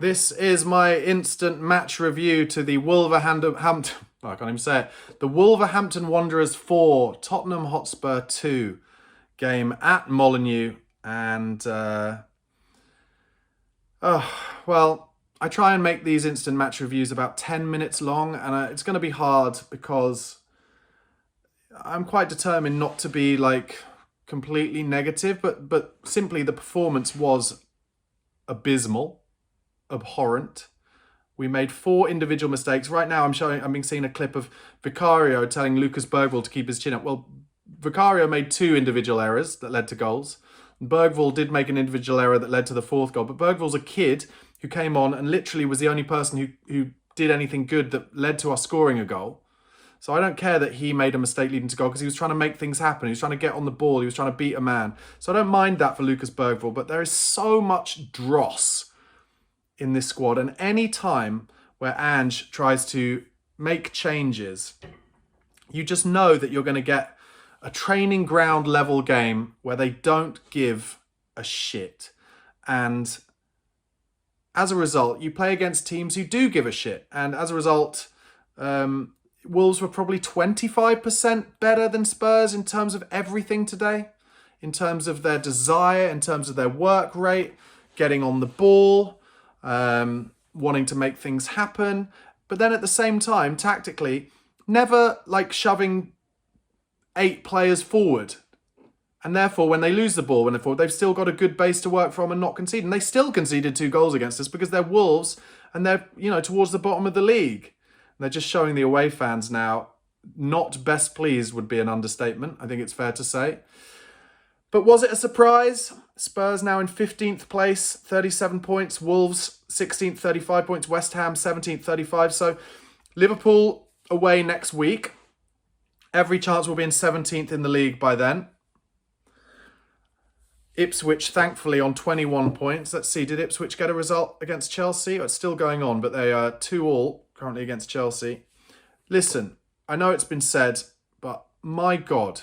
This is my instant match review to the Wolverhampton. I can't even say it. The Wolverhampton Wanderers 4, Tottenham Hotspur 2 game at Molineux. And, well, I try and make these instant match reviews about 10 minutes long, and it's going to be hard because I'm quite determined not to be like completely negative, but simply the performance was abysmal. Abhorrent. We made 4 individual mistakes. Right now I'm being seeing a clip of Vicario telling Lucas Bergvall to keep his chin up. Well, Vicario made 2 individual errors that led to goals. Bergvall did make an individual error that led to the 4th goal, but Bergvall's a kid who came on and literally was the only person who did anything good that led to us scoring a goal. So I don't care that he made a mistake leading to goal because he was trying to make things happen. He was trying to get on the ball. He was trying to beat a man. So I don't mind that for Lucas Bergvall, but there is so much dross in this squad, and any time where Ange tries to make changes, you just know that you're going to get a training ground level game where they don't give a shit. And as a result, you play against teams who do give a shit. And as a result, Wolves were probably 25% better than Spurs in terms of everything today, in terms of their desire, in terms of their work rate, getting on the ball, wanting to make things happen, but then at the same time, tactically, never like shoving 8 players forward. And therefore, when they lose the ball, when they're forward, they've still got a good base to work from and not concede. And they still conceded 2 goals against us because they're Wolves and they're, towards the bottom of the league. And they're just showing the away fans now, not best pleased would be an understatement. I think it's fair to say. But was it a surprise? Spurs now in 15th place, 37 points. Wolves 16th, 35 points. West Ham 17th, 35. So Liverpool away next week. Every chance we'll be in 17th in the league by then. Ipswich, thankfully, on 21 points. Let's see, did Ipswich get a result against Chelsea? It's still going on, but they are 2-2 currently against Chelsea. Listen, I know it's been said, but my God,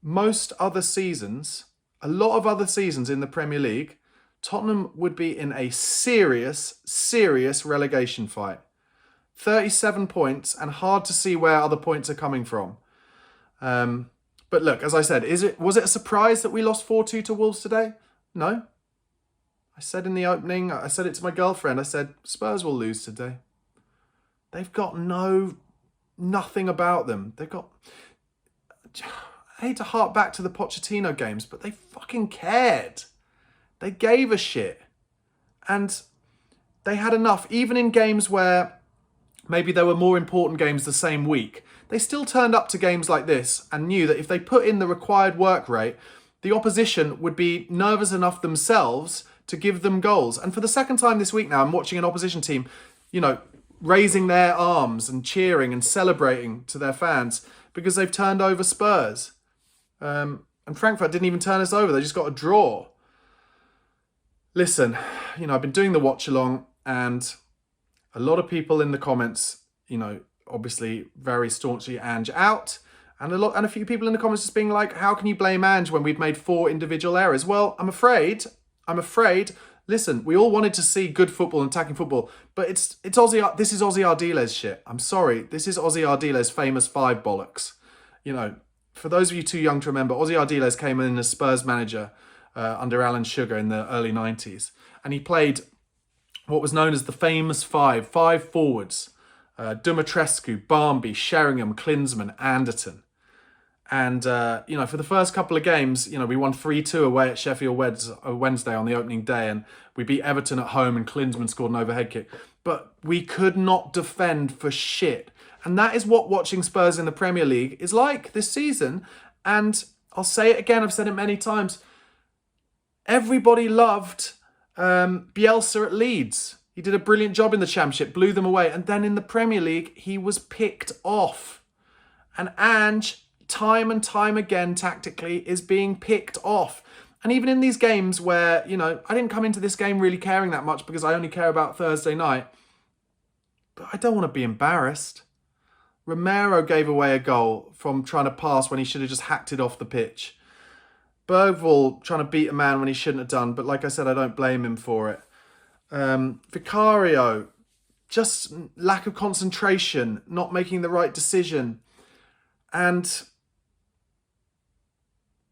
most other seasons, a lot of other seasons in the Premier League, Tottenham would be in a serious relegation fight. 37 points, and hard to see where other points are coming from. But look, as I said, was it a surprise that we lost 4-2 to Wolves today? No. I said in the opening, I said it to my girlfriend, I said, Spurs will lose today. They've got nothing about them. They've got... I hate to hark back to the Pochettino games, but they fucking cared. They gave a shit. And they had enough. Even in games where maybe there were more important games the same week, they still turned up to games like this and knew that if they put in the required work rate, the opposition would be nervous enough themselves to give them goals. And for the second time this week now, I'm watching an opposition team, raising their arms and cheering and celebrating to their fans because they've turned over Spurs. And Frankfurt didn't even turn us over. They just got a draw. Listen, I've been doing the watch along, and a lot of people in the comments, obviously very staunchly Ange out, and a few people in the comments just being like, how can you blame Ange when we've made 4 individual errors? Well, I'm afraid, listen, we all wanted to see good football and attacking football, but this is Ozzy Ardiles shit. I'm sorry, this is Ozzy Ardiles' famous 5 bollocks. For those of you too young to remember, Ozzy Ardiles came in as Spurs manager under Alan Sugar in the early 90s. And he played what was known as the famous 5 forwards. Dumitrescu, Barnaby, Sheringham, Klinsmann, Anderton. And, for the first couple of games, we won 3-2 away at Sheffield Wednesday on the opening day. And we beat Everton at home and Klinsmann scored an overhead kick. But we could not defend for shit. And that is what watching Spurs in the Premier League is like this season. And I'll say it again, I've said it many times. Everybody loved Bielsa at Leeds. He did a brilliant job in the Championship, blew them away. And then in the Premier League, he was picked off. And Ange, time and time again, tactically, is being picked off. And even in these games where, I didn't come into this game really caring that much because I only care about Thursday night. But I don't want to be embarrassed. Romero gave away a goal from trying to pass when he should have just hacked it off the pitch. Bergvall trying to beat a man when he shouldn't have done, but like I said, I don't blame him for it. Vicario, just lack of concentration, not making the right decision. And,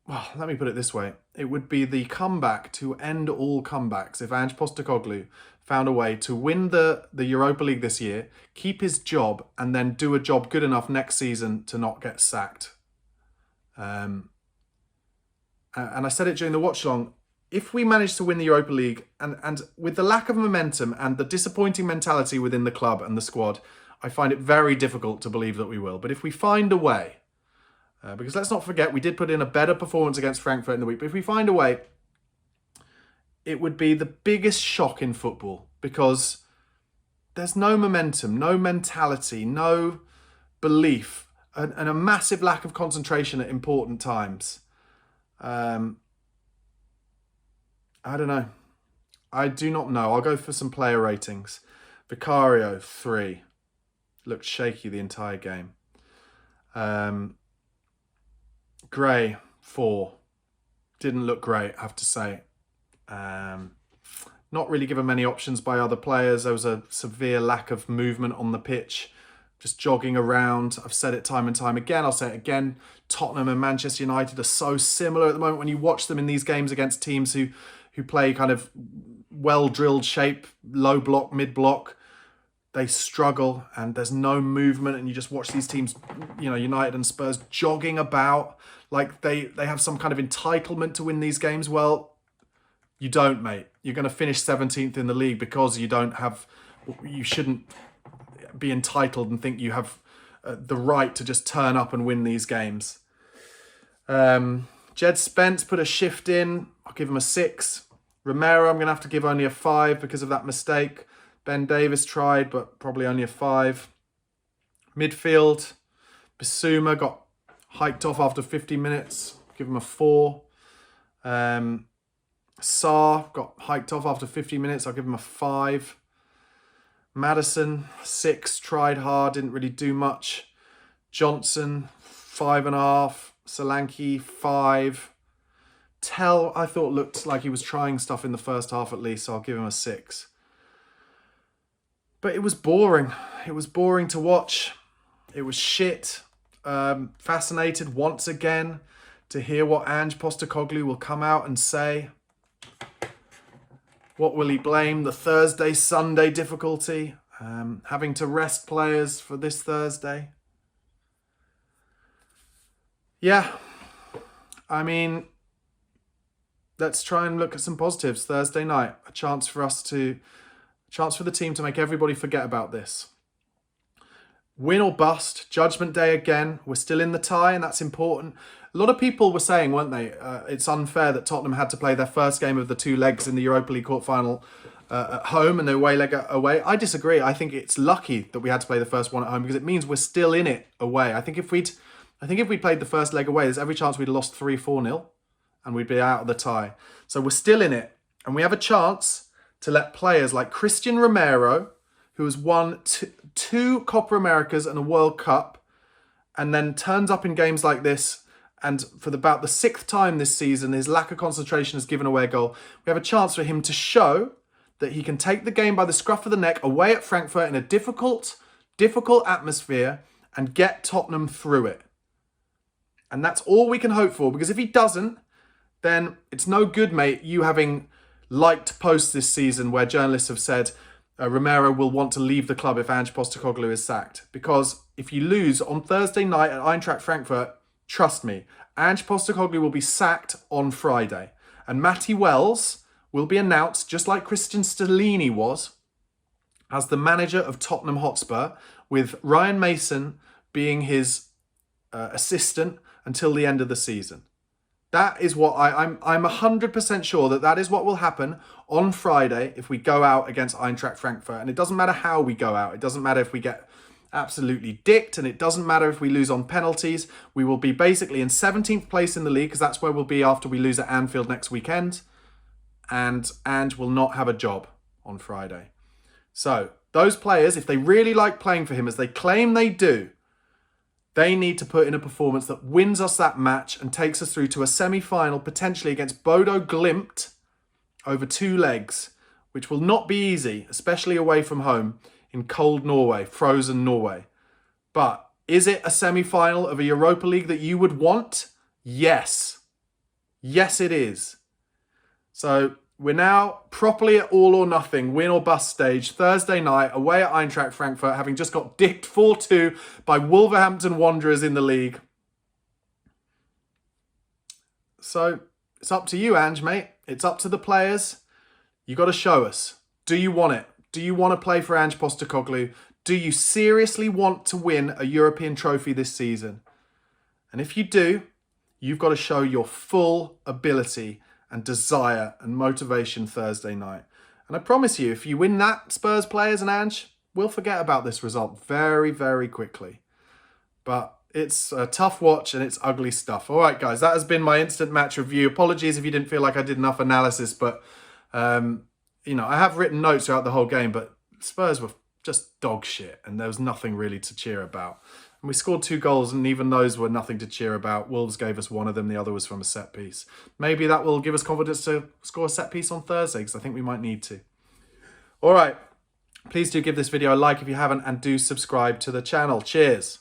well, let me put it this way. It would be the comeback to end all comebacks if Ange Postecoglou found a way to win the Europa League this year, keep his job, and then do a job good enough next season to not get sacked. And I said it during the watch-along, if we manage to win the Europa League, and with the lack of momentum and the disappointing mentality within the club and the squad, I find it very difficult to believe that we will. But if we find a way, because let's not forget, we did put in a better performance against Frankfurt in the week, but if we find a way, it would be the biggest shock in football, because there's no momentum, no mentality, no belief, and a massive lack of concentration at important times. I don't know. I do not know. I'll go for some player ratings. Vicario, 3. Looked shaky the entire game. Gray, 4. Didn't look great, I have to say. Not really given many options by other players. There was a severe lack of movement on the pitch. Just jogging around. I've said it time and time again. I'll say it again. Tottenham and Manchester United are so similar at the moment. When you watch them in these games against teams who play kind of well-drilled shape, low block, mid-block, they struggle and there's no movement, and you just watch these teams, United and Spurs, jogging about like they have some kind of entitlement to win these games. Well, you don't, mate. You're going to finish 17th in the league because you shouldn't be entitled and think you have the right to just turn up and win these games. Jed Spence put a shift in. I'll give him a 6. Romero, I'm going to have to give only a 5 because of that mistake. Ben Davis tried, but probably only a 5. Midfield, Bissouma got hiked off after 50 minutes. Give him a 4. Sarr got hiked off after 50 minutes. I'll give him a 5. Madison, 6, tried hard, didn't really do much. Johnson, 5.5. Solanke, 5. Tell, I thought, looked like he was trying stuff in the first half at least, so I'll give him a 6. But it was boring. It was boring to watch. It was shit. Fascinated once again to hear what Ange Postecoglou will come out and say. What will he blame? The Thursday, Sunday difficulty? Having to rest players for this Thursday? Yeah. I mean, let's try and look at some positives. Thursday night, a chance for the team to make everybody forget about this. Win or bust, Judgment Day again. We're still in the tie, and that's important. A lot of people were saying, weren't they, it's unfair that Tottenham had to play their first game of the 2 legs in the Europa League quarterfinal at home and the away leg away. I disagree. I think it's lucky that we had to play the first one at home because it means we're still in it away. I think if we'd played the first leg away, there's every chance we'd lost 3-4-0 and we'd be out of the tie. So we're still in it, and we have a chance to let players like Christian Romero, who has won 2 Copa Americas and a World Cup, and then turns up in games like this, and for about the 6th time this season, his lack of concentration has given away a goal. We have a chance for him to show that he can take the game by the scruff of the neck away at Frankfurt in a difficult atmosphere and get Tottenham through it. And that's all we can hope for, because if he doesn't, then it's no good, mate, you having liked posts this season where journalists have said Romero will want to leave the club if Ange Postecoglou is sacked. Because if you lose on Thursday night at Eintracht Frankfurt, trust me, Ange Postecoglou will be sacked on Friday. And Matty Wells will be announced, just like Christian Stellini was, as the manager of Tottenham Hotspur, with Ryan Mason being his assistant until the end of the season. That is what I'm 100% sure that is what will happen on Friday if we go out against Eintracht Frankfurt. And it doesn't matter how we go out. It doesn't matter if we get absolutely dicked, and it doesn't matter if we lose on penalties. We will be basically in 17th place in the league, because that's where we'll be after we lose at Anfield next weekend. And Ange will not have a job on Friday. So those players, if they really like playing for him, as they claim they do, they need to put in a performance that wins us that match and takes us through to a semi-final, potentially against Bodo Glimt, over 2 legs, which will not be easy, especially away from home in cold Norway, frozen Norway. But is it a semi-final of a Europa League that you would want? Yes. Yes, it is. So we're now properly at all or nothing, win or bust stage, Thursday night, away at Eintracht Frankfurt, having just got dicked 4-2 by Wolverhampton Wanderers in the league. So it's up to you, Ange, mate. It's up to the players. You got to show us. Do you want it? Do you want to play for Ange Postecoglou? Do you seriously want to win a European trophy this season? And if you do, you've got to show your full ability and desire and motivation Thursday night. And I promise you, if you win that, Spurs players and Ange, we'll forget about this result very, very quickly. But it's a tough watch and it's ugly stuff. All right, guys, that has been my instant match review. Apologies if you didn't feel like I did enough analysis, but, you know, I have written notes throughout the whole game, but Spurs were just dog shit and there was nothing really to cheer about. And we scored 2 goals and even those were nothing to cheer about. Wolves gave us one of them. The other was from a set piece. Maybe that will give us confidence to score a set piece on Thursday because I think we might need to. All right. Please do give this video a like if you haven't and do subscribe to the channel. Cheers.